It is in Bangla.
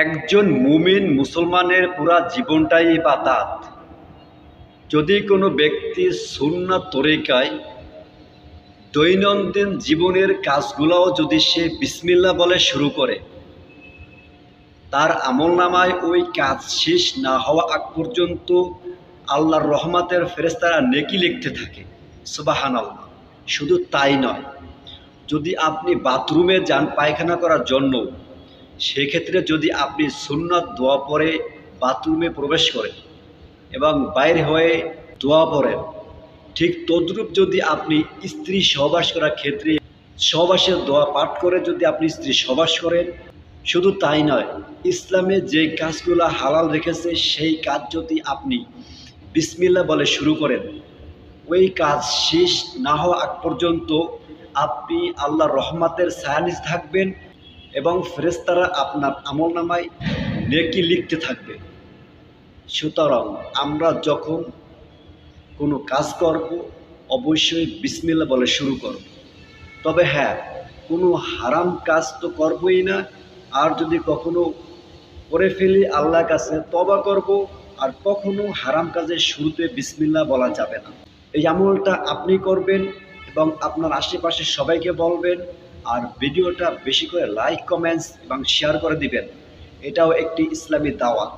একজন মুমিন মুসলমানের পুরা জীবনটাই ইবাদত। যদি কোনো ব্যক্তি সুন্নাত তরিকায় দৈনন্দিন জীবনের কাজগুলোও যদি সে বিসমিল্লাহ বলে শুরু করে, তার আমলনামায় ওই কাজ শেষ না হওয়া আগ পর্যন্ত আল্লাহর রহমতের ফেরেশতারা নেকি লিখতে থাকে। সুবহানাল্লাহ। শুধু তাই নয়, যদি আপনি বাথরুমে যান পায়খানা করার জন্য, সেক্ষেত্রে যদি আপনি সুন্নাত দোয়া পড়ে বাথরুমে প্রবেশ করেন এবং বাইর হয়ে দোয়া পড়েন, ঠিক তদ্রূপ যদি আপনি স্ত্রী সহবাস করার ক্ষেত্রে সহবাসের দোয়া পাঠ করে যদি আপনি স্ত্রী সহবাস করেন, শুধু তাই নয়, ইসলামে যে কাজগুলো হালাল রেখেছে সেই কাজ যদি আপনি বিসমিল্লাহ বলে শুরু করেন, ওই কাজ শেষ না হওয়া আগ পর্যন্ত আপনি আল্লাহর রহমতের ছায়ানিতে থাকবেন এবং ফেরেশতারা আপনার আমলনামায় নেকি লিখতে থাকবে। সুতরাং আমরা যখন কোনো কাজ করব অবশ্যই বিসমিল্লাহ বলে শুরু করব। তবে হ্যাঁ, কোনো হারাম কাজ তো করবই না। আর যদি কখনো করে ফেলি আল্লাহর কাছে তওবা করব। আর কখনো হারাম কাজের শুরুতে বিসমিল্লাহ বলা যাবে না। এই আমলটা আপনি করবেন এবং আপনার আশেপাশে সবাইকে বলবেন। আর ভিডিওটা বেশি করে লাইক, কমেন্টস এবং শেয়ার করে দিবেন। এটাও একটি ইসলামী দাওয়াত।